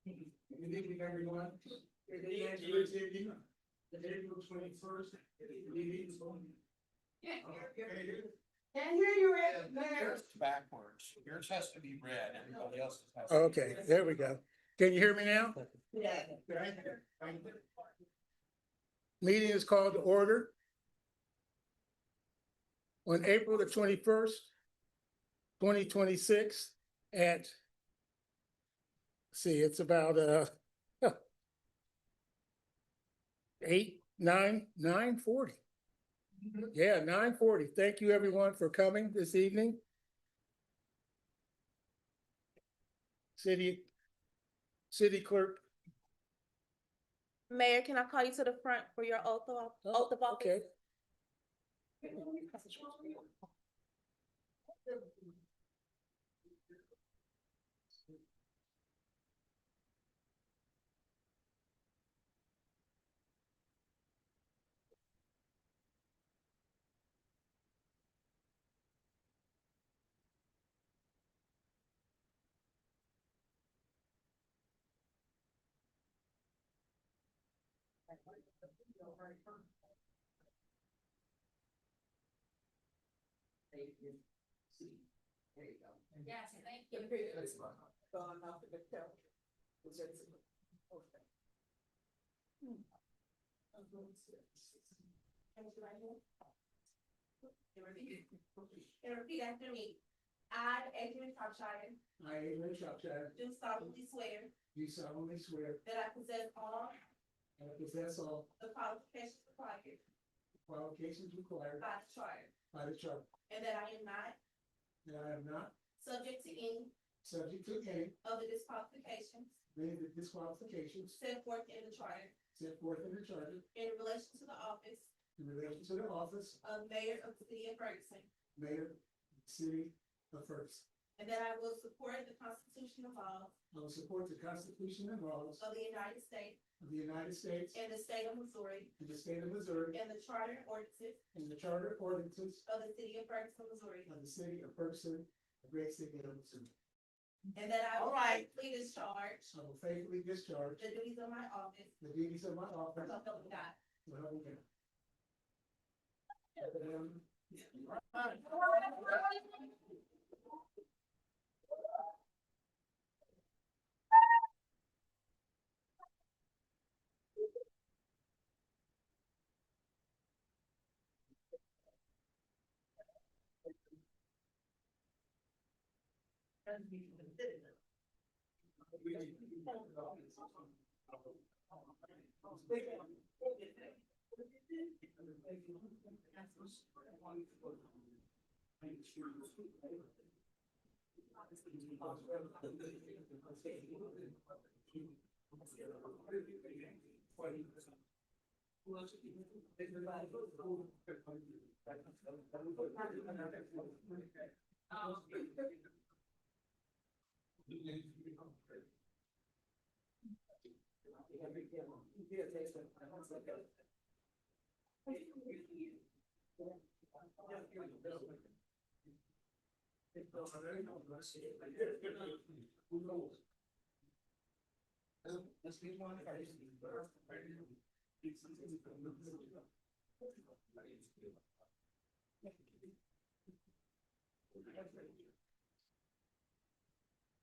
Good evening, everyone. April 21st. Can't hear you, Rick. Yours is backwards. Yours has to be red. Everybody else's has. Okay, there we go. Can you hear me now? Yeah. Meeting is called to order. On April the 21st, 2026 at, see, it's about 9:40. Yeah, 9:40. Thank you everyone for coming this evening. City Clerk. Mayor, can I call you to the front for your oath of office? Okay. Yes, thank you. Gone off of the couch. And repeat after me. I, Adrian Shropshire, I, Adrian Shropshire, do solemnly swear do solemnly swear that I possess all that I possess all the qualifications required qualifications required by the charter, by the charter, and that I am not that I am not subject to any subject to any of the disqualifications of the disqualifications set forth in the charter set forth in the charter in relation to the office in relation to the office of mayor of the city of Ferguson, of mayor of the city of Ferguson. and that I will support the Constitution and laws I will support the Constitution and laws of the United States of the United States and the state of Missouri, and the state of Missouri and the charter and ordinances and the charter ordinances of the city of Ferguson, Missouri, of the city of Ferguson, the great city of Missouri. and that I will All right. faithfully discharge I will faithfully discharge the duties of my office, the duties of my office. so help me God. So help me God. Let's be one first.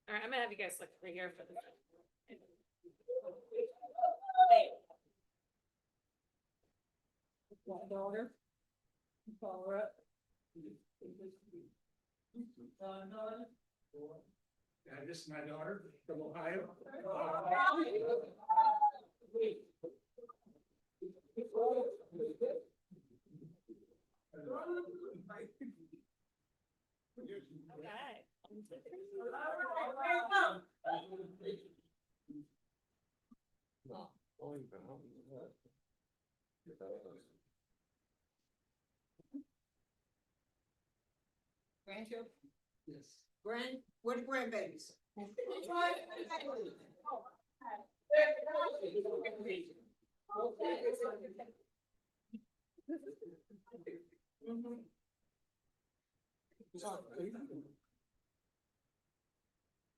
All right, I'm gonna have you guys look right here for the. My daughter. Call her up. This is my daughter from Ohio. Okay. Grandchildren, Yes. where the grandbabies?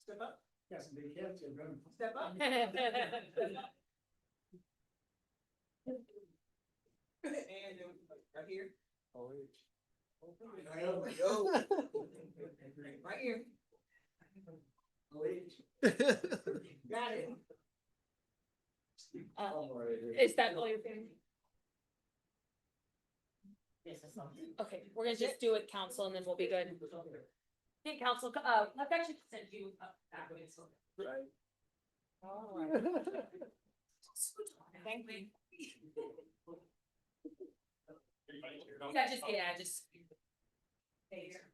Step up, Yes, they can, children. step up. And right here. Right here. Got it. Is that all your family? Okay, we're gonna just do it council and then we'll be good. Hey, council, I've actually sent you back. All right. Thank you. Yeah, just. There.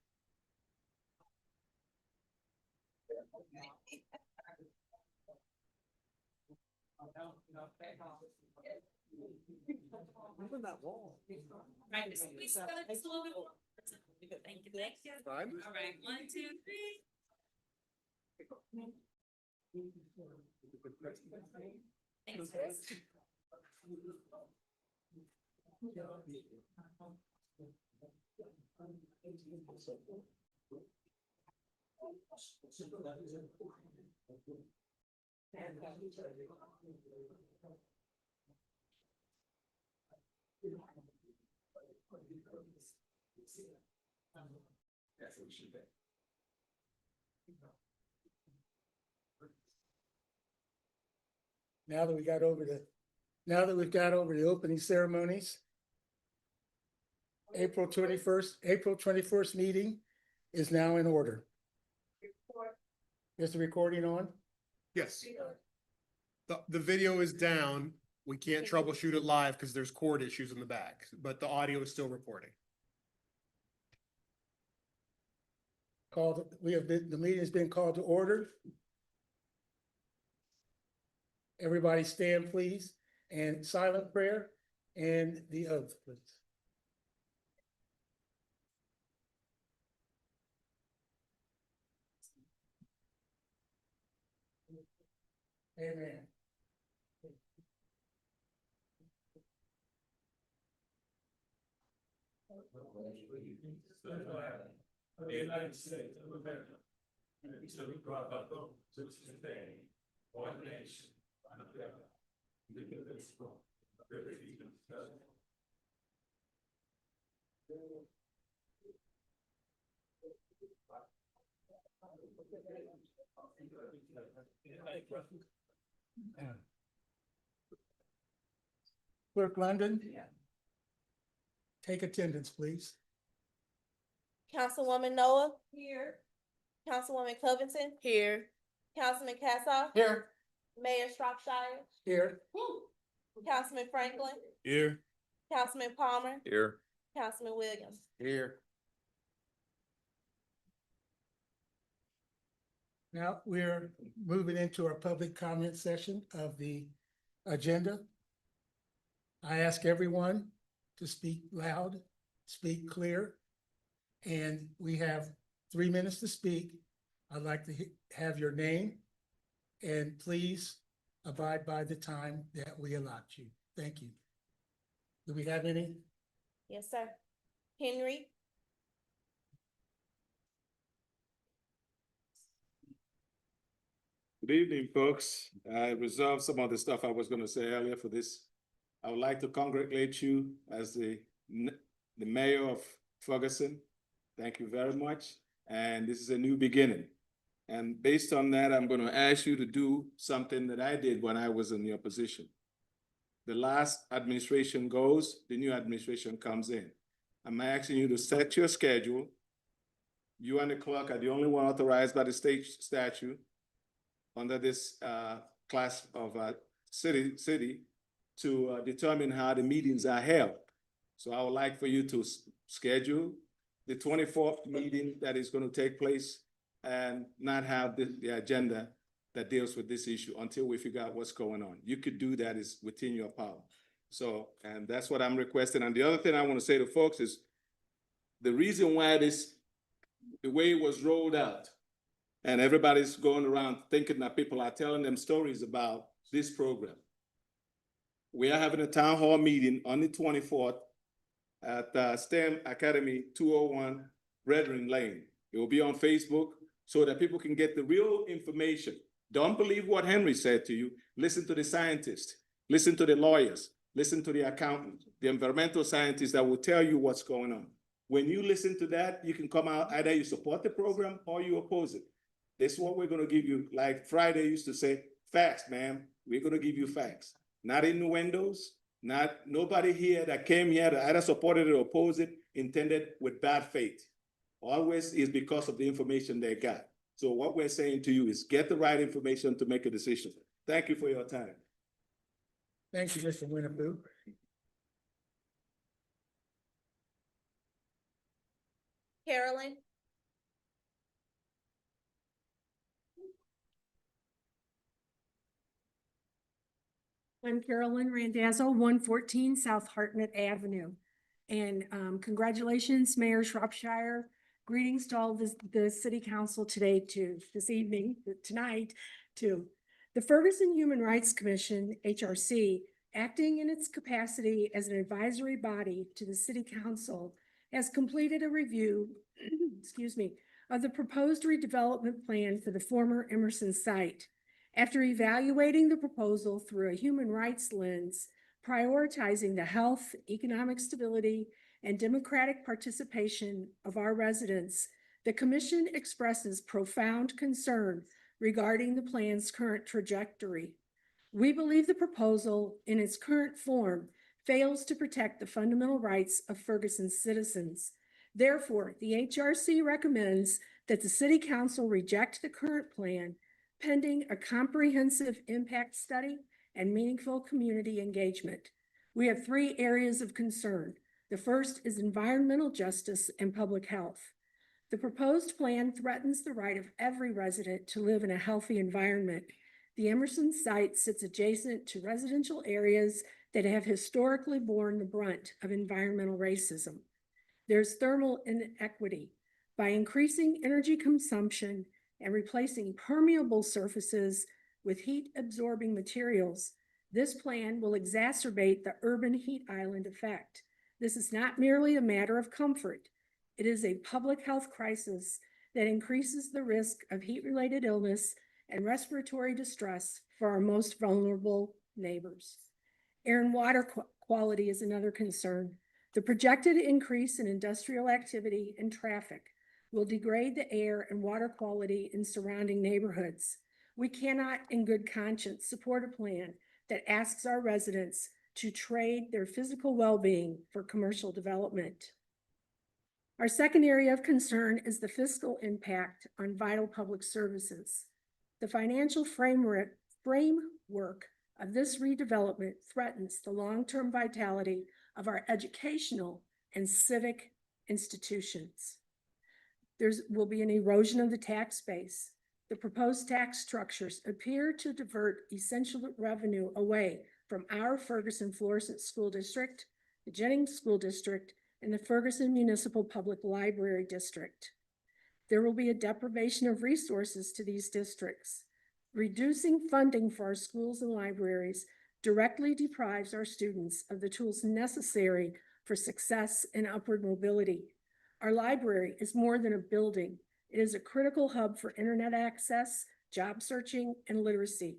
Look at that wall. Right, just squeeze together just a little bit more. Thank you, thank you. All right, 1, 2, 3. Thanks, guys. That's what we should be. Now that we've got over the opening ceremonies. April 21st meeting is now in order. Is the recording on? Yes. The video is down. We can't troubleshoot it live because there's cord issues in the back, but the audio is still recording. The meeting has been called to order. Everybody stand, please, and silent prayer and the oath, please. Amen. The United States of America, and to the republic to sustain one nation under God, indivisible, with liberty and justice. Clerk London? Take attendance, please. Councilwoman Noah, Here. Councilwoman Covington, Here. Councilman Cassoff, Here. Mayor Shropshire, Here. Councilman Franklin, Here. Councilman Palmer, Here. Councilman Williams. Here. Now we're moving into our public comment session of the agenda. I ask everyone to speak loud, speak clear, and we have 3 minutes to speak. I'd like to have your name, and please abide by the time that we allot you. Thank you. Do we have any? Yes, sir. Henry, Good evening, folks. I reserved some of the stuff I was gonna say earlier for this. I would like to congratulate you as the mayor of Ferguson. Thank you very much. And this is a new beginning. And based on that, I'm gonna ask you to do something that I did when I was in your position. The last administration goes, the new administration comes in. I'm asking you to set your schedule. You and the clerk are the only one authorized by the state statute under this class of city to determine how the meetings are held. So I would like for you to schedule the 24th meeting that is going to take place and not have the agenda that deals with this issue until we figure out what's going on. You could do that, is within your power. So, and that's what I'm requesting. And the other thing I want to say to folks is the reason why the way it was rolled out, and everybody's going around thinking that people are telling them stories about this program. We are having a town hall meeting on the 24th at STEM Academy 201 Brethren Lane. It will be on Facebook so that people can get the real information. Don't believe what Henry said to you. Listen to the scientists, listen to the lawyers, listen to the accountant, the environmental scientists that will tell you what's going on. When you listen to that, you can come out, either you support the program or you oppose it. This is what we're gonna give you. Like Friday used to say, facts, ma'am. We're gonna give you facts. Not innuendos, nobody here that came here that either supported it or opposed it intended with bad faith. Always is because of the information they got. So what we're saying to you is get the right information to make a decision. Thank you for your time. Thank you, Mr. Winifred. Carolyn, I'm Carolyn Randazzo, 114 South Hartnett Avenue. And congratulations, Mayor Shropshire. Greetings to all the city council today, tonight, to the Ferguson Human Rights Commission, HRC, acting in its capacity as an advisory body to the city council, has completed a review, of the proposed redevelopment plan for the former Emerson site. After evaluating the proposal through a human rights lens, prioritizing the health, economic stability, and democratic participation of our residents, the commission expresses profound concern regarding the plan's current trajectory. We believe the proposal in its current form fails to protect the fundamental rights of Ferguson citizens. Therefore, the HRC recommends that the City Council reject the current plan pending a comprehensive impact study and meaningful community engagement. We have 3 areas of concern. The first is environmental justice and public health. The proposed plan threatens the right of every resident to live in a healthy environment. The Emerson site sits adjacent to residential areas that have historically borne the brunt of environmental racism. There's thermal inequity. By increasing energy consumption and replacing permeable surfaces with heat-absorbing materials, this plan will exacerbate the urban heat island effect. This is not merely a matter of comfort. It is a public health crisis that increases the risk of heat-related illness and respiratory distress for our most vulnerable neighbors. Air and water quality is another concern. The projected increase in industrial activity and traffic will degrade the air and water quality in surrounding neighborhoods. We cannot, in good conscience, support a plan that asks our residents to trade their physical well-being for commercial development. Our second area of concern is the fiscal impact on vital public services. The financial framework of this redevelopment threatens the long-term vitality of our educational and civic institutions. There will be an erosion of the tax base. The proposed tax structures appear to divert essential revenue away from our Ferguson-Florissant School District, the Jennings School District, and the Ferguson Municipal Public Library District. There will be a deprivation of resources to these districts. Reducing funding for our schools and libraries directly deprives our students of the tools necessary for success and upward mobility. Our library is more than a building. It is a critical hub for internet access, job searching, and literacy.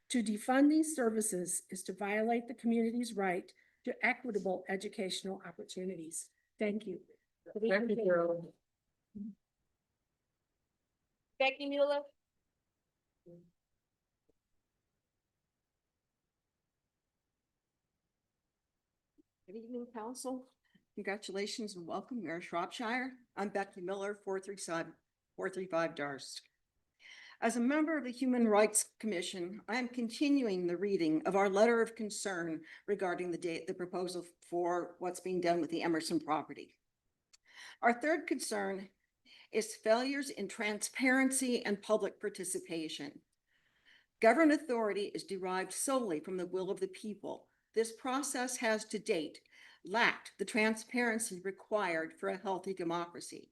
To defund these services is to violate the community's right to equitable educational opportunities. Thank you. Thank you, Carolyn. Becky Mueller. Good evening, council. Congratulations and welcome, Mayor Shropshire. I'm Becky Miller, 435 Darst. As a member of the Human Rights Commission, I am continuing the reading of our letter of concern regarding the proposal for what's being done with the Emerson property. Our third concern is failures in transparency and public participation. Government authority is derived solely from the will of the people. This process has to date lacked the transparency required for a healthy democracy.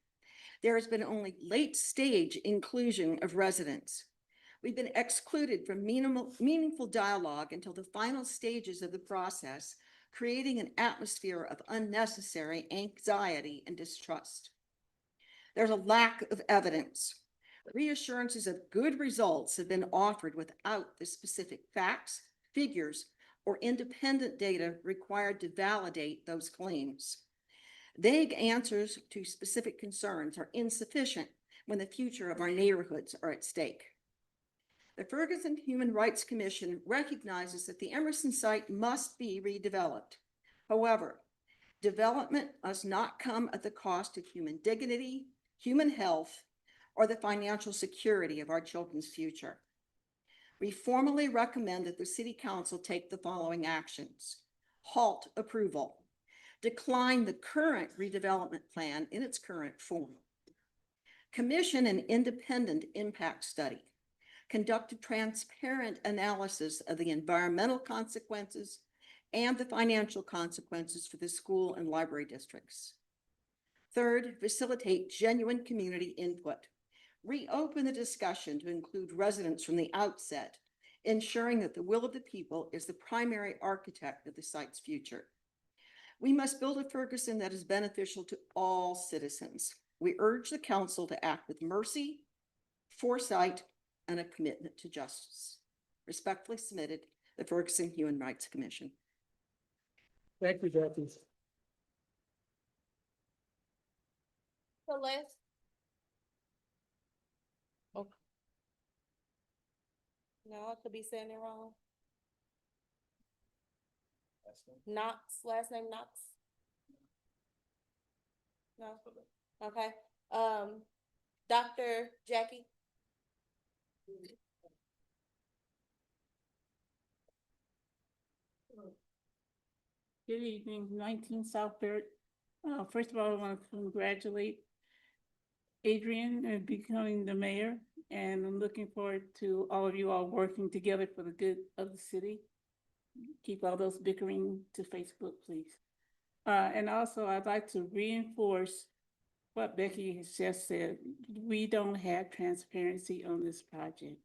There has been only late-stage inclusion of residents. We've been excluded from meaningful dialogue until the final stages of the process, creating an atmosphere of unnecessary anxiety and distrust. There's a lack of evidence. Reassurances of good results have been offered without the specific facts, figures, or independent data required to validate those claims. Vague answers to specific concerns are insufficient when the future of our neighborhoods are at stake. The Ferguson Human Rights Commission recognizes that the Emerson site must be redeveloped. However, development must not come at the cost of human dignity, human health, or the financial security of our children's future. We formally recommend that the City Council take the following actions. Halt approval. Decline the current redevelopment plan in its current form. Commission an independent impact study. Conduct a transparent analysis of the environmental consequences and the financial consequences for the school and library districts. Third, facilitate genuine community input. Reopen the discussion to include residents from the outset, ensuring that the will of the people is the primary architect of the site's future. We must build a Ferguson that is beneficial to all citizens. We urge the council to act with mercy, foresight, and a commitment to justice. Respectfully submitted, the Ferguson Human Rights Commission. Thank you, Becky. Celeste. Okay. No, I could be saying it wrong. Knox, last name Knox? No, okay. Dr. Jackie? Good evening, 19 South Barrett. First of all, I want to congratulate Adrian and becoming the mayor, and I'm looking forward to all of you all working together for the good of the city. Keep all those bickering to Facebook, please. And also I'd like to reinforce what Becky has just said. We don't have transparency on this project.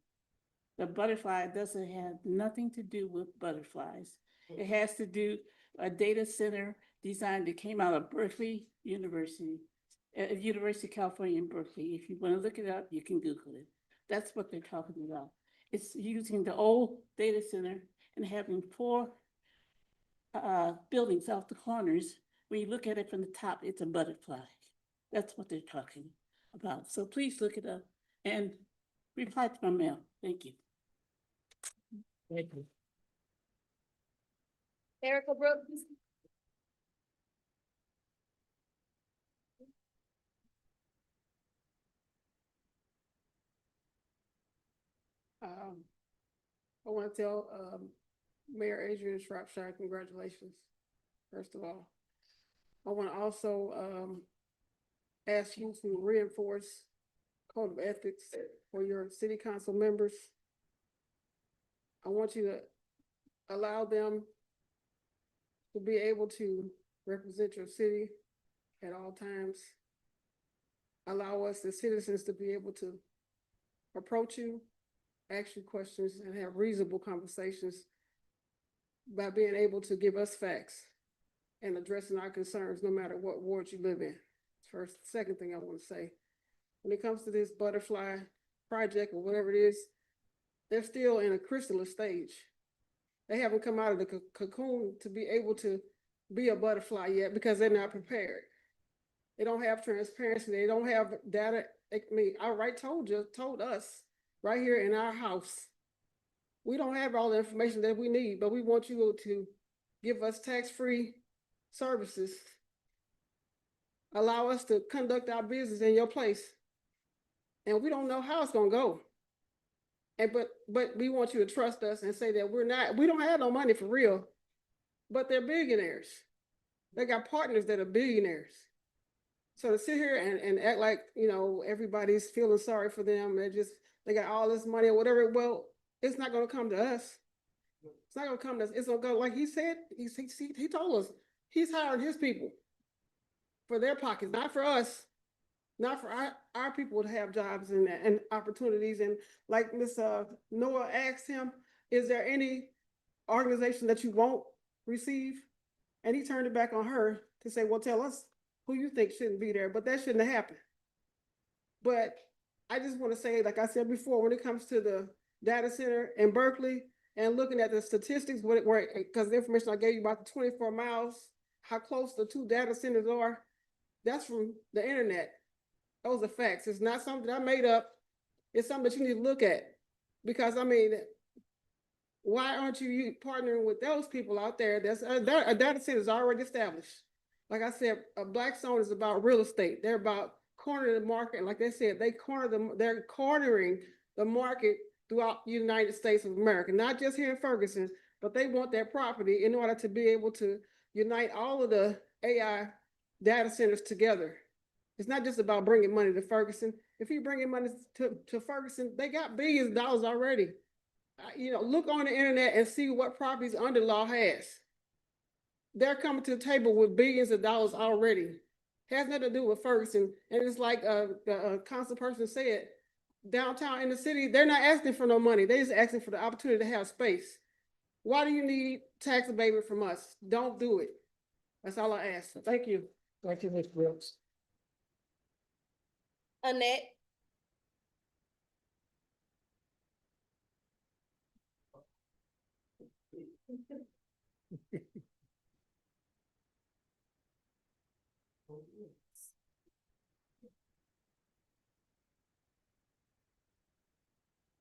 The butterfly doesn't have nothing to do with butterflies. It has to do a data center design that came out of Berkeley University, University of California in Berkeley. If you want to look it up, you can Google it. That's what they're talking about. It's using the old data center and having four buildings off the corners. When you look at it from the top, it's a butterfly. That's what they're talking about. So please look it up and reply to my mail. Thank you. Thank you. Erica Brooks. I want to tell Mayor Adrian Shropshire, congratulations, first of all. I want to also ask you to reinforce code of ethics for your city council members. I want you to allow them to be able to represent your city at all times. Allow us as citizens to be able to approach you, ask you questions, and have reasonable conversations by being able to give us facts and addressing our concerns no matter what ward you live in. First, second thing I want to say, when it comes to this butterfly project or whatever it is, they're still in a chrysalis stage. They haven't come out of the cocoon to be able to be a butterfly yet because they're not prepared. They don't have transparency. They don't have data. I mean, told us right here in our house, we don't have all the information that we need, but we want you to give us tax-free services. Allow us to conduct our business in your place. And we don't know how it's gonna go. And but we want you to trust us and say that we don't have no money for real, but they're billionaires. They got partners that are billionaires. So to sit here and act like, you know, everybody's feeling sorry for them, they got all this money or whatever, well, it's not gonna come to us. It's not gonna come to us. It's gonna go, like he said, he told us, he's hiring his people for their pockets, not for us, not for our people to have jobs and opportunities. And like Ms. Noah asked him, is there any organization that you won't receive? And he turned it back on her to say, well, tell us who you think shouldn't be there, but that shouldn't have happened. But I just want to say, like I said before, when it comes to the data center in Berkeley and looking at the statistics, because the information I gave you about the 24 miles, how close the two data centers are, that's from the internet. Those are facts. It's not something I made up. It's something that you need to look at. Because I mean, why aren't you partnering with those people out there? A data center is already established. Like I said, a Blackstone is about real estate. They're about cornering the market. And like they said, they're cornering the market throughout the United States of America, not just here in Ferguson, but they want their property in order to be able to unite all of the AI data centers together. It's not just about bringing money to Ferguson. If you bring money to Ferguson, they got billions of dollars already. You know, look on the internet and see what properties Under Law has. They're coming to the table with billions of dollars already. Has nothing to do with Ferguson. And it's like the council person said, downtown in the city, they're not asking for no money. They're just asking for the opportunity to have space. Why do you need tax abatement from us? Don't do it. That's all I ask. Thank you. Thank you, Ms. Brooks. Annette.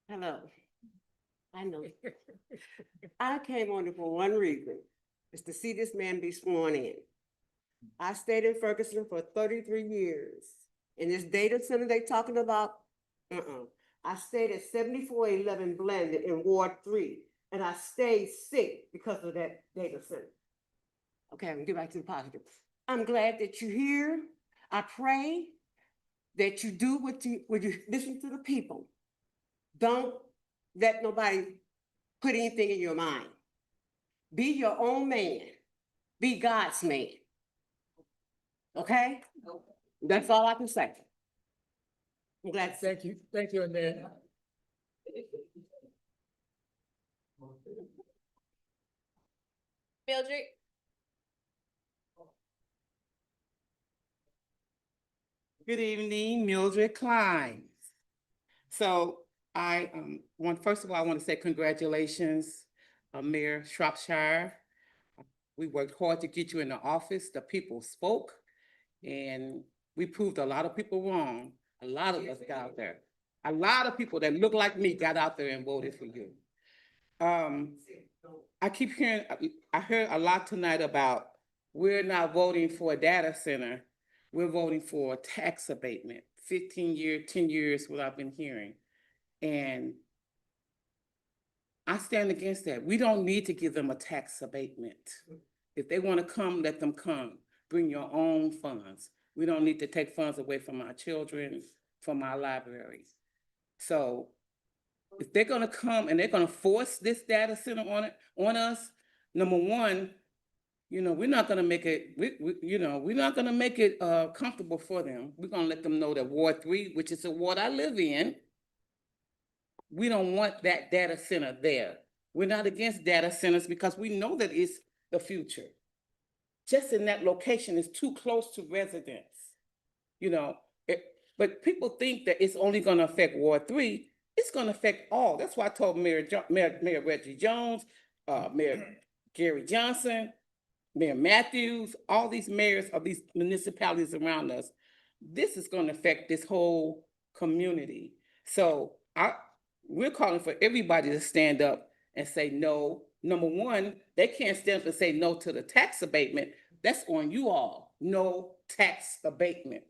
Hello. I know. I came on it for one reason, is to see this man be sworn in. I stayed in Ferguson for 33 years. In this data center they talking about, I stayed at 7411 Blended in Ward 3, and I stayed sick because of that data center. Okay, I'm gonna get back to the positive. I'm glad that you're here. I pray that you do what you listen to the people. Don't let nobody put anything in your mind. Be your own man. Be God's man. Okay? That's all I can say. I'm glad to say. Thank you, Annette. Mildred? Good evening, Mildred Klein. So I first of all, I want to say congratulations, Mayor Shropshire. We worked hard to get you in the office. The people spoke and we proved a lot of people wrong. A lot of us got out there. A lot of people that look like me got out there and voted for you. I keep hearing, I heard a lot tonight about we're not voting for a data center. We're voting for a tax abatement, 10 years, what I've been hearing. And I stand against that. We don't need to give them a tax abatement. If they want to come, let them come. Bring your own funds. We don't need to take funds away from our children, from our libraries. So if they're gonna come and they're gonna force this data center on us, number one, we're not gonna make it, we're not gonna make it comfortable for them. We're gonna let them know that Ward 3, which is the ward I live in, we don't want that data center there. We're not against data centers because we know that it's the future. Just in that location is too close to residents. But people think that it's only gonna affect Ward 3. It's gonna affect all. That's why I told Mayor Reggie Jones, Mayor Gary Johnson, Mayor Matthews, all these mayors of these municipalities around us, this is gonna affect this whole community. So we're calling for everybody to stand up and say no. Number one, they can't stand up and say no to the tax abatement. That's on you all. No tax abatement.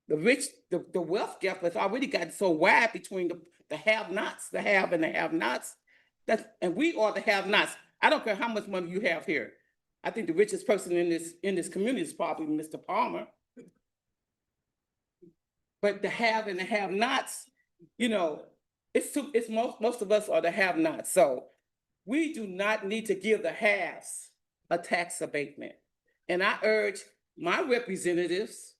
The rich, the wealth gap has already gotten so wide between the have-nots, the have and the have-nots. And we are the have-nots. I don't care how much money you have here. I think the richest person in this community is probably Mr. Palmer. But the have and the have-nots, it's most of us are the have-nots. So we do not need to give the haves a tax abatement. And I urge my representatives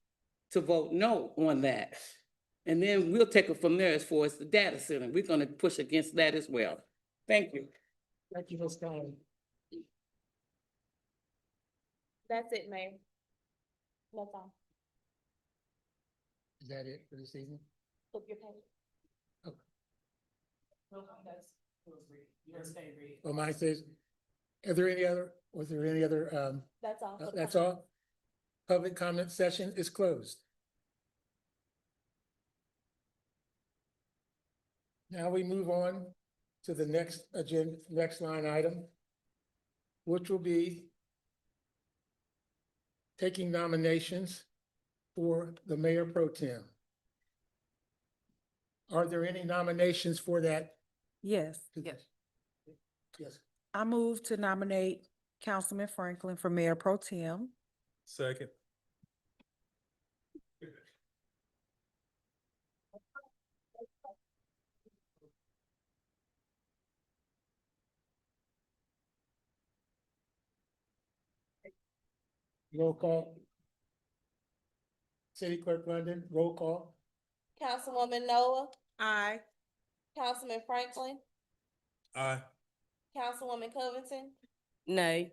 to vote no on that. And then we'll take it from there as far as the data center. We're gonna push against that as well. Thank you. Thank you, Ms. Collins. That's it, Mayor. That's all. Is that it for this evening? Flip your page. Oh, mine says, was there any other, That's all. that's all? Public comment session is closed. Now we move on to the next line item, which will be taking nominations for the mayor pro tem. Are there any nominations for that? Yes, Yes. I move to nominate Councilman Franklin for Mayor Pro Tem. Second. Roll call. City Clerk London, roll call. Councilwoman Noah, Aye. Councilman Franklin, Aye. Councilwoman Covington, Nay.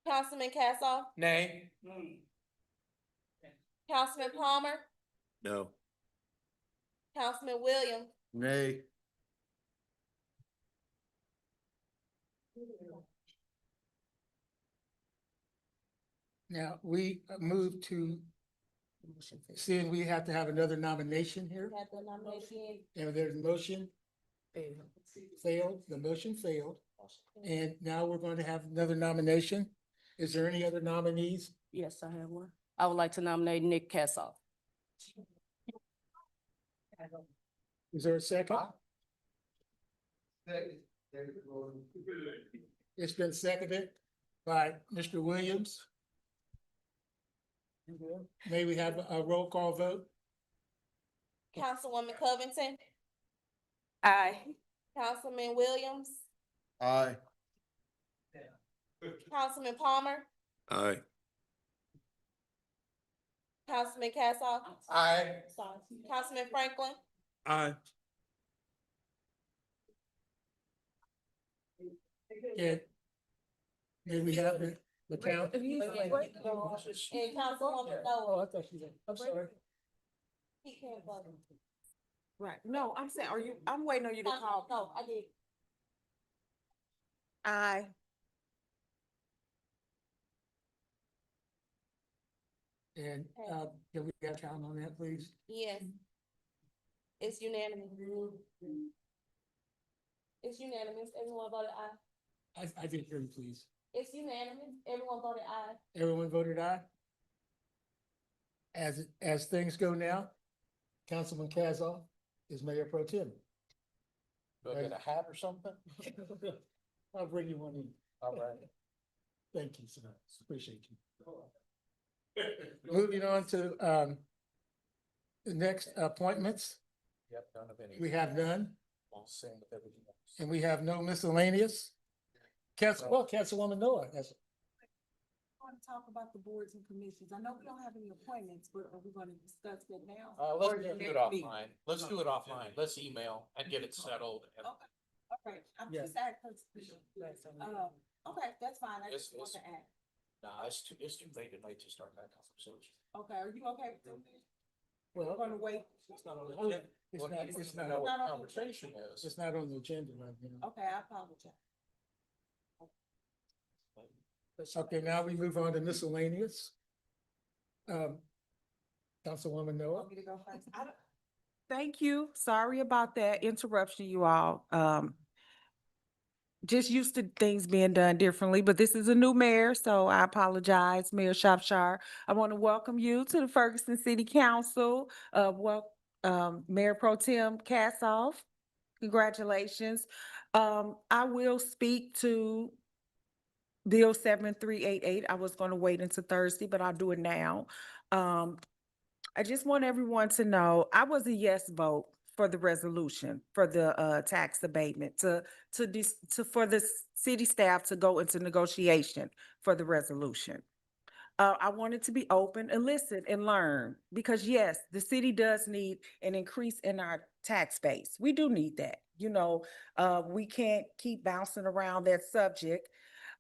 Councilman Cassoff, Nay. Councilman Palmer, No. Councilman Williams, Nay. Now, we move to, seeing we have to have another nomination here, we have the nomination. and there's a motion. Failed, the motion failed, and now we're going to have another nomination. Is there any other nominees? Yes, I have one. I would like to nominate Nick Kassoff. Is there a second? It's been seconded by Mr. Williams. May we have a roll call vote? Councilwoman Covington, Aye. Councilman Williams, Aye. Councilman Palmer, Aye. Councilman Cassoff. Aye. Sorry. Councilman Franklin, Aye. And may we have the count? and Councilwoman Oh, Noah. I thought she was, I'm sorry. He can't vote. Right, no, I'm saying, I'm waiting on you to call. No, I did. Aye. And, can we get a count on that, please? Yes. It's unanimous. It's unanimous. Everyone voted aye. I didn't hear you, please. It's unanimous. Everyone voted aye. Everyone voted aye? As things go now, Councilman Kazoff is Mayor Pro Tem. Do I get a hat or something? I'll bring you one in. All right. Thank you, sir. Appreciate you. Moving on to, the next appointments, Yep, none of any. we have none, All same with everything else. and we have no miscellaneous. Councilwoman Noah has. I want to talk about the boards and commissions. I know we don't have any appointments, but are we going to discuss that now? Let's Or do is it next meeting? offline. Let's do it offline. Let's email and get it settled. and- Okay, I'm Yeah. just asking, okay, that's fine. I It's- just want to ask. Nah, it's too late at night to start that conversation. Okay, are you okay with doing this? We're Well, going to wait. It's not on the Oh, agenda. it's Well, not, he it's wants to know not, what Not the on- conversation is. it's not on the agenda right now. Okay, I apologize. Okay, now we move on to miscellaneous. Councilwoman Noah. Want me to go first? Thank you. Sorry about that interruption, you all. Just used to things being done differently, but this is a new mayor, so I apologize, Mayor Shropshire. I want to welcome you to the Ferguson City Council. Mayor Pro Tem Cassoff. Congratulations. I will speak to Bill 7388. I was going to wait until Thursday, but I'll do it now. I just want everyone to know, I was a yes vote for the resolution, for the tax abatement, for the city staff to go into negotiation for the resolution. I wanted to be open and listen and learn, because yes, the city does need an increase in our tax base. We do need that. We can't keep bouncing around that subject.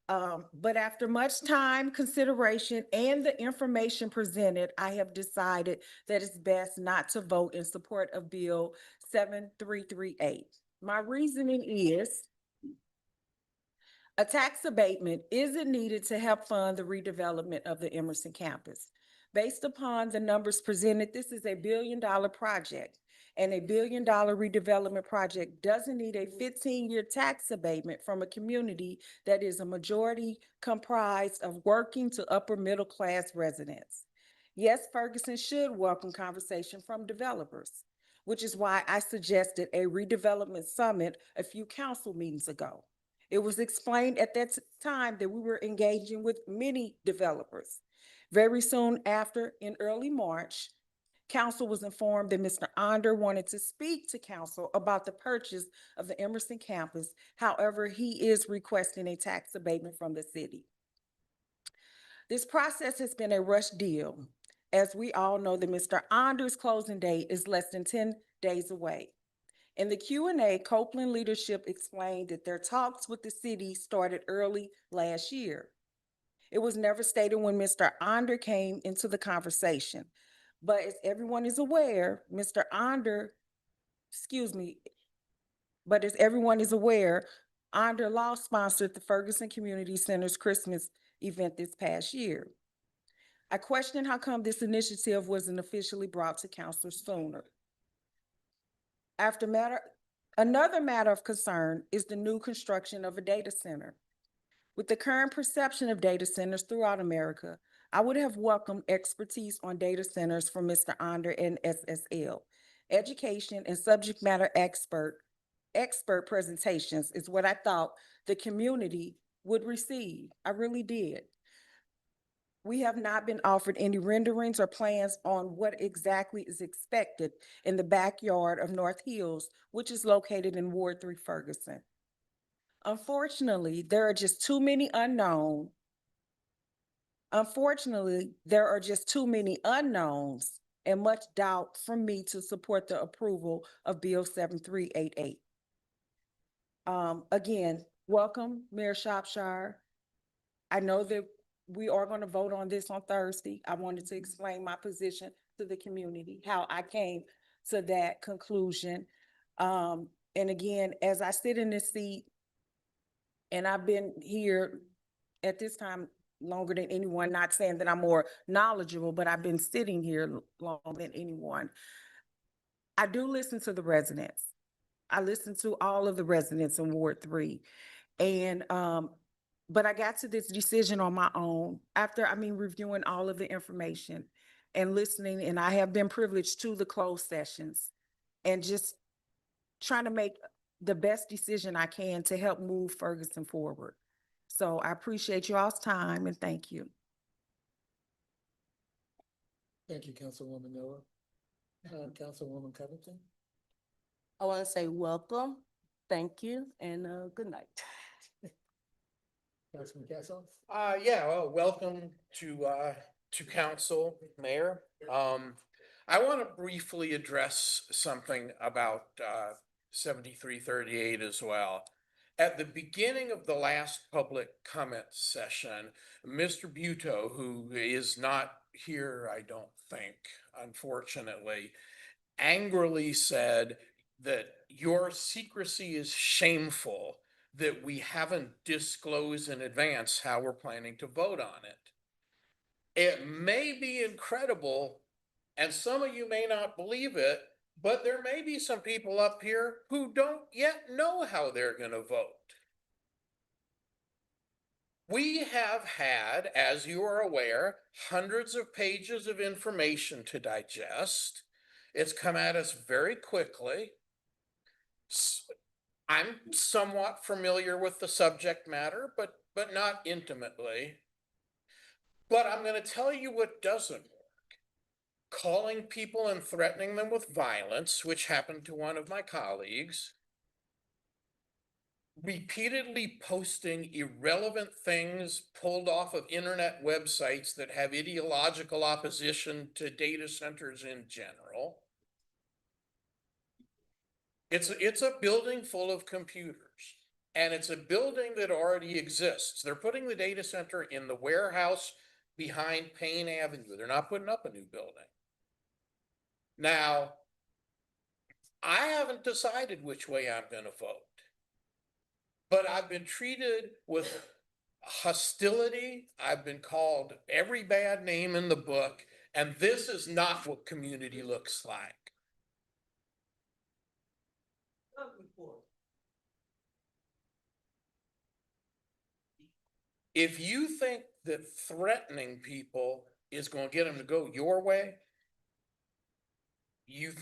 But after much time, consideration, and the information presented, I have decided that it's best not to vote in support of Bill 7338. My reasoning is a tax abatement isn't needed to help fund the redevelopment of the Emerson campus. Based upon the numbers presented, this is a $1 billion project. And a $1 billion redevelopment project doesn't need a 15-year tax abatement from a community that is a majority comprised of working to upper middle class residents. Yes, Ferguson should welcome conversation from developers, which is why I suggested a redevelopment summit a few council meetings ago. It was explained at that time that we were engaging with many developers. Very soon after, in early March, council was informed that Mr. Onder wanted to speak to council about the purchase of the Emerson campus. However, he is requesting a tax abatement from the city. This process has been a rush deal. As we all know, that Mr. Onder's closing date is less than 10 days away. In the Q&A, Copeland leadership explained that their talks with the city started early last year. It was never stated when Mr. Onder came into the conversation. But as everyone is aware, Onder Law sponsored the Ferguson Community Center's Christmas event this past year. I question how come this initiative wasn't officially brought to council sooner. Another matter of concern is the new construction of a data center. With the current perception of data centers throughout America, I would have welcomed expertise on data centers from Mr. Onder and SSL. Education and subject matter expert presentations is what I thought the community would receive. I really did. We have not been offered any renderings or plans on what exactly is expected in the backyard of North Hills, which is located in Ward 3 Ferguson. Unfortunately, there are just too many unknowns. Unfortunately, there are just too many unknowns and much doubt from me to support the approval of Bill 7388. Again, welcome, Mayor Shropshire. I know that we are going to vote on this on Thursday. I wanted to explain my position to the community, how I came to that conclusion. And again, as I sit in this seat, and I've been here at this time longer than anyone, not saying that I'm more knowledgeable, but I've been sitting here longer than anyone. I do listen to the residents. I listen to all of the residents in Ward 3. And, but I got to this decision on my own after, reviewing all of the information and listening, and I have been privileged to the closed sessions and just trying to make the best decision I can to help move Ferguson forward. So I appreciate you all's time and thank you. Thank you, Councilwoman Miller. Councilwoman Covington. I want to say welcome, thank you, and good night. Councilman Cassoff. Yeah, well, welcome to council, Mayor. I want to briefly address something about 7338 as well. At the beginning of the last public comment session, Mr. Buto, who is not here, I don't think, unfortunately, angrily said that your secrecy is shameful, that we haven't disclosed in advance how we're planning to vote on it. It may be incredible, and some of you may not believe it, but there may be some people up here who don't yet know how they're going to vote. We have had, as you are aware, hundreds of pages of information to digest. It's come at us very quickly. I'm somewhat familiar with the subject matter, but not intimately. But I'm going to tell you what doesn't work. Calling people and threatening them with violence, which happened to one of my colleagues. Repeatedly posting irrelevant things pulled off of internet websites that have ideological opposition to data centers in general. It's a building full of computers, and it's a building that already exists. They're putting the data center in the warehouse behind Payne Avenue. They're not putting up a new building. Now, I haven't decided which way I'm going to vote, but I've been treated with hostility. I've been called every bad name in the book, and this is not what community looks like. If you think that threatening people is going to get them to go your way, you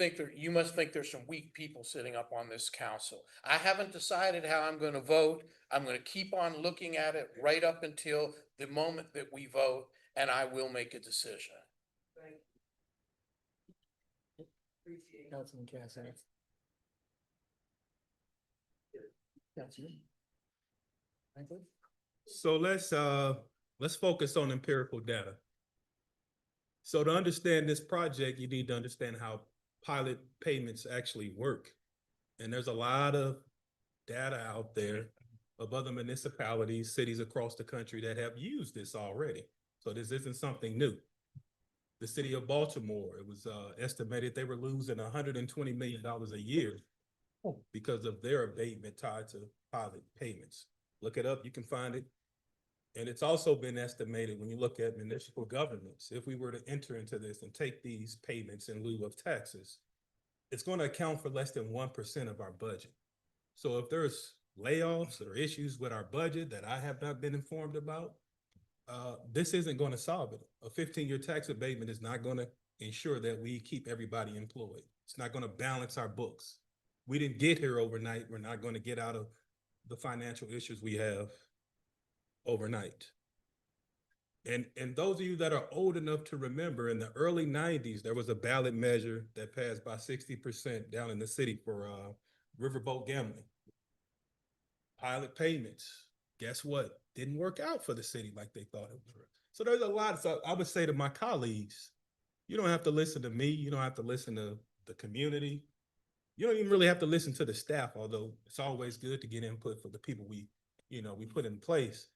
must think there's some weak people sitting up on this council. I haven't decided how I'm going to vote. I'm going to keep on looking at it right up until the moment that we vote, and I will make a decision. Councilman Cassoff. Councilman Franklin. So let's focus on empirical data. So to understand this project, you need to understand how pilot payments actually work. And there's a lot of data out there of other municipalities, cities across the country that have used this already. So this isn't something new. The city of Baltimore, it was estimated they were losing $120 million a year because of their abatement tied to pilot payments. Look it up, you can find it. And it's also been estimated when you look at municipal governments, if we were to enter into this and take these payments in lieu of taxes, it's going to account for less than 1% of our budget. So if there's layoffs or issues with our budget that I have not been informed about, this isn't going to solve it. A 15-year tax abatement is not going to ensure that we keep everybody employed. It's not going to balance our books. We didn't get here overnight. We're not going to get out of the financial issues we have overnight. And those of you that are old enough to remember, in the early nineties, there was a ballot measure that passed by 60% down in the city for riverboat gambling. Pilot payments, guess what? Didn't work out for the city like they thought it would. So there's a lot. So I would say to my colleagues, you don't have to listen to me. You don't have to listen to the community. You don't even really have to listen to the staff, although it's always good to get input for the people we put in place.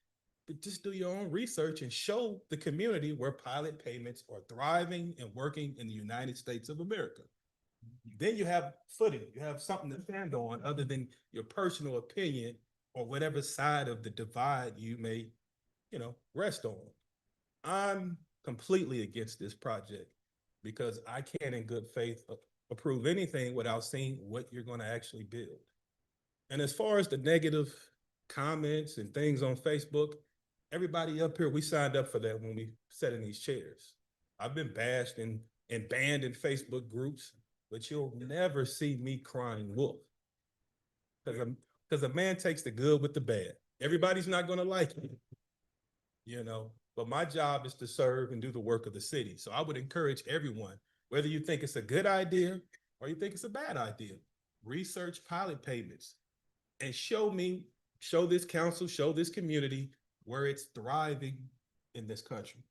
But just do your own research and show the community where pilot payments are thriving and working in the United States of America. Then you have footing, you have something to stand on other than your personal opinion or whatever side of the divide you may, rest on. I'm completely against this project because I can't in good faith approve anything without seeing what you're going to actually build. And as far as the negative comments and things on Facebook, everybody up here, we signed up for that when we sat in these chairs. I've been bashed and banned in Facebook groups, but you'll never see me crying wolf. Because a man takes the good with the bad. Everybody's not going to like it, but my job is to serve and do the work of the city. So I would encourage everyone, whether you think it's a good idea or you think it's a bad idea, research pilot payments and show this council, show this community where it's thriving in this country.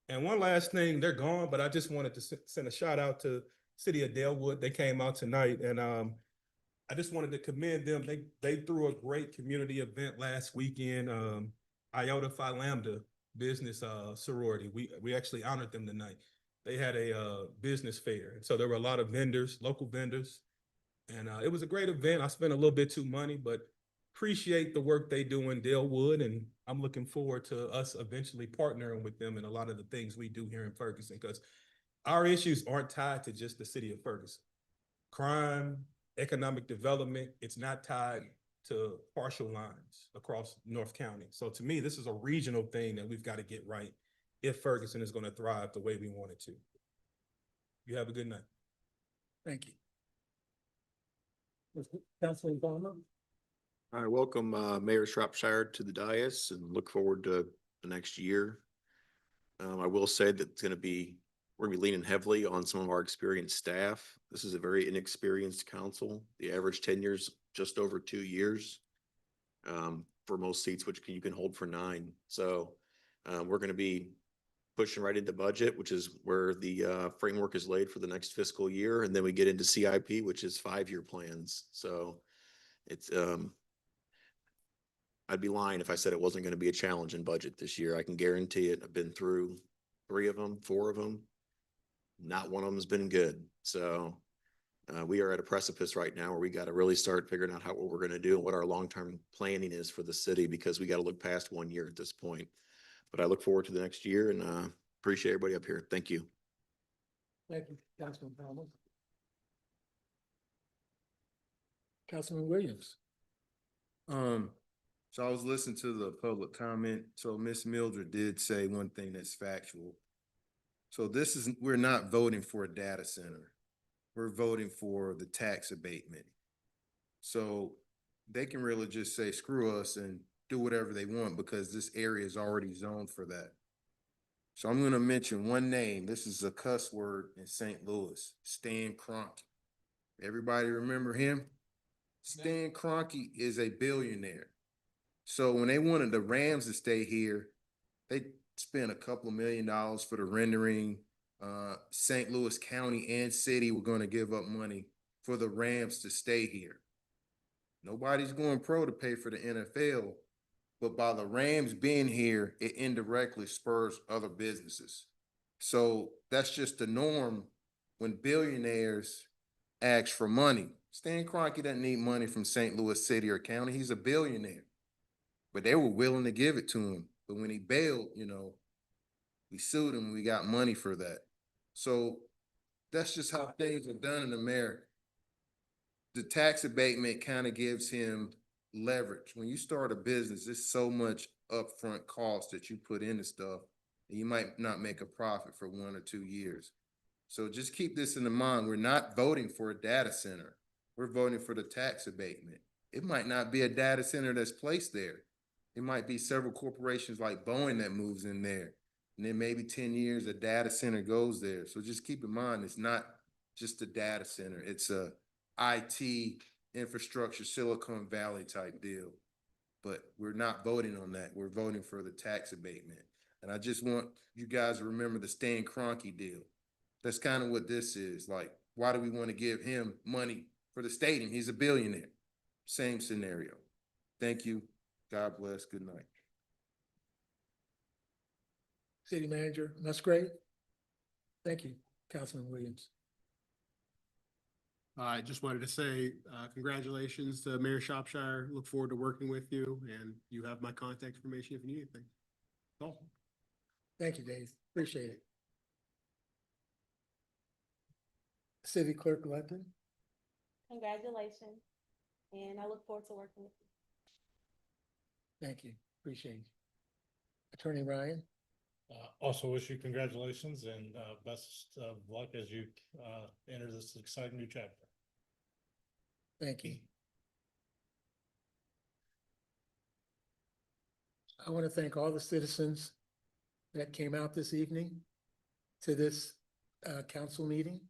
And one last thing, they're gone, but I just wanted to send a shout out to City of Dalewood. They came out tonight, and I just wanted to commend them. They threw a great community event last weekend, Iota Phi Lambda business sorority. We actually honored them tonight. They had a business fair, and so there were a lot of vendors, local vendors, and it was a great event. I spent a little bit too money, but appreciate the work they do in Dalewood, and I'm looking forward to us eventually partnering with them in a lot of the things we do here in Ferguson, because our issues aren't tied to just the city of Ferguson. Crime, economic development, it's not tied to partial lines across North County. So to me, this is a regional thing that we've got to get right if Ferguson is going to thrive the way we want it to. You have a good night. Thank you. Councilman Palmer? I welcome Mayor Shropshire to the dais and look forward to the next year. I will say that we're going to be leaning heavily on some of our experienced staff. This is a very inexperienced council. The average tenure is just over 2 years for most seats, which you can hold for 9. So we're going to be pushing right into budget, which is where the framework is laid for the next fiscal year. And then we get into CIP, which is 5-year plans. So it's I'd be lying if I said it wasn't going to be a challenge in budget this year. I can guarantee it. I've been through 3 of them, 4 of them. Not one of them has been good. So we are at a precipice right now where we got to really start figuring out what we're going to do and what our long-term planning is for the city, because we got to look past 1 year at this point. But I look forward to the next year and appreciate everybody up here. Thank you. Thank you, Councilman Palmer. Councilman Williams? So I was listening to the public comment. So Ms. Mildred did say one thing that's factual. So we're not voting for a data center. We're voting for the tax abatement. So they can really just say, screw us and do whatever they want because this area is already zoned for that. So I'm going to mention one name. This is a cuss word in St. Louis, Stan Kroenke. Everybody remember him? Stan Kroenke is a billionaire. So when they wanted the Rams to stay here, they spent a couple of $1 million for the rendering. St. Louis County and city were going to give up money for the Rams to stay here. Nobody's going pro to pay for the NFL, but by the Rams being here, it indirectly spurs other businesses. So that's just the norm when billionaires ask for money. Stan Kroenke doesn't need money from St. Louis City or County. He's a billionaire. But they were willing to give it to him. But when he bailed, we sued him. We got money for that. So that's just how things are done in America. The tax abatement kind of gives him leverage. When you start a business, there's so much upfront cost that you put into stuff, and you might not make a profit for 1 or 2 years. So just keep this in mind. We're not voting for a data center. We're voting for the tax abatement. It might not be a data center that's placed there. It might be several corporations like Boeing that moves in there. And then maybe 10 years, a data center goes there. So just keep in mind, it's not just a data center. It's a IT infrastructure, Silicon Valley type deal. But we're not voting on that. We're voting for the tax abatement. And I just want you guys to remember the Stan Kroenke deal. That's kind of what this is. Like, why do we want to give him money for the stadium? He's a billionaire. Same scenario. Thank you. God bless. Good night. City Manager Musgrave. Thank you, Councilman Williams. I just wanted to say, congratulations to Mayor Shropshire. Look forward to working with you, and you have my contact information if you need anything. That's all. Thank you, Dave. Appreciate it. City Clerk London. Congratulations, and I look forward to working with you. Thank you. Appreciate it. Attorney Ryan. Also wish you congratulations and best of luck as you enter this exciting new chapter. Thank you. I want to thank all the citizens that came out this evening to this council meeting.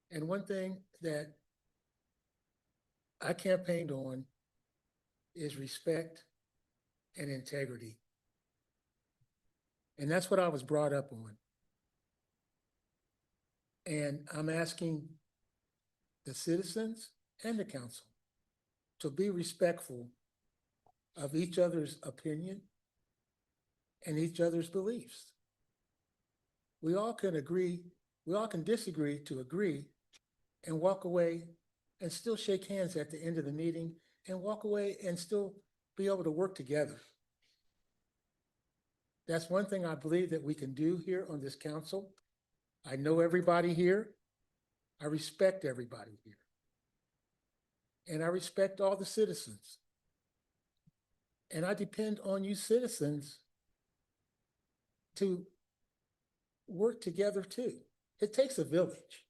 And one thing that I campaigned on is respect and integrity. And that's what I was brought up on. And I'm asking the citizens and the council to be respectful of each other's opinion and each other's beliefs. We all can agree, we all can disagree to agree and walk away and still shake hands at the end of the meeting and walk away and still be able to work together. That's one thing I believe that we can do here on this council. I know everybody here. I respect everybody here. And I respect all the citizens. And I depend on you citizens to work together too. It takes a village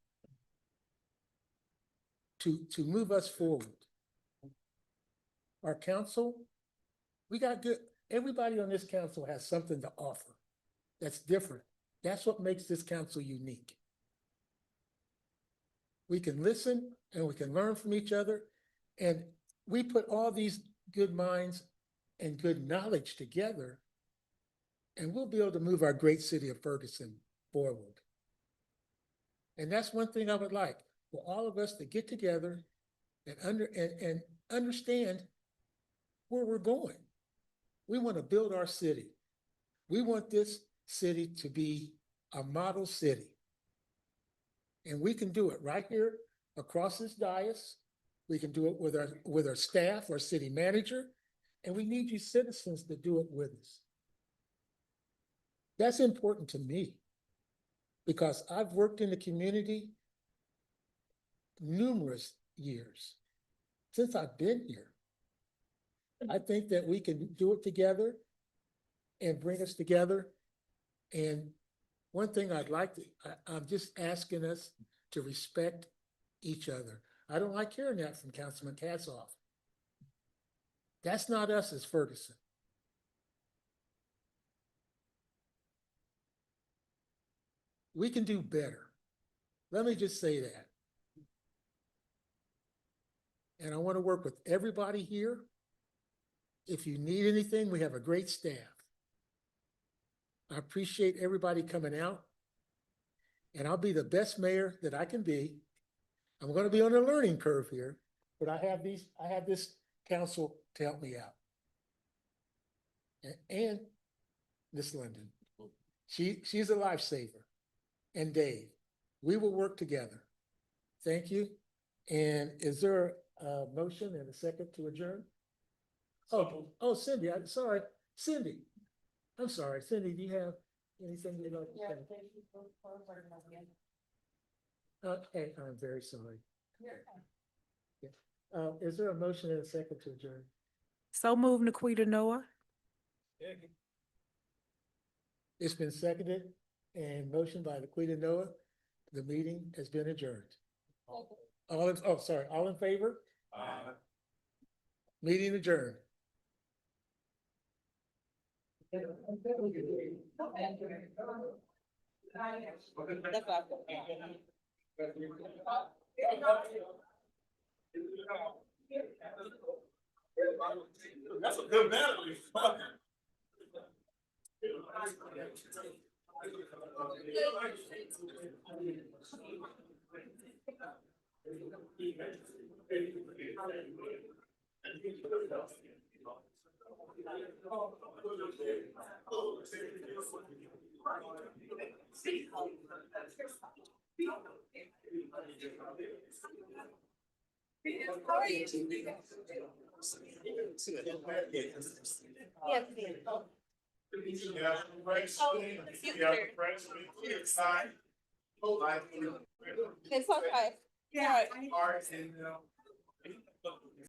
to move us forward. Our council, we got good, everybody on this council has something to offer that's different. That's what makes this council unique. We can listen and we can learn from each other, and we put all these good minds and good knowledge together, and we'll be able to move our great city of Ferguson forward. And that's one thing I would like for all of us to get together and understand where we're going. We want to build our city. We want this city to be a model city. And we can do it right here across this dais. We can do it with our staff, our city manager, and we need you citizens to do it with us. That's important to me because I've worked in the community numerous years since I've been here. I think that we can do it together and bring us together. And one thing I'd like to, I'm just asking us to respect each other. I don't like hearing that from Councilman Katzoff. That's not us as Ferguson. We can do better. Let me just say that. And I want to work with everybody here. If you need anything, we have a great staff. I appreciate everybody coming out. And I'll be the best mayor that I can be. I'm going to be on a learning curve here, but I have this council to help me out. And Miss London, she's a lifesaver. And Dave, we will work together. Thank you. And is there a motion and a second to adjourn? Oh, Cindy, I'm sorry. Cindy, I'm sorry. Cindy, do you have anything you'd like to say? Thank you for working on it. Okay, I'm very sorry. Is there a motion and a second to adjourn? So move, Naquita Noah. It's been seconded and motioned by Laquita Noah. The meeting has been adjourned. All in favor? Aye. Meeting adjourned. That's a good man. It's okay. Yeah. Art and,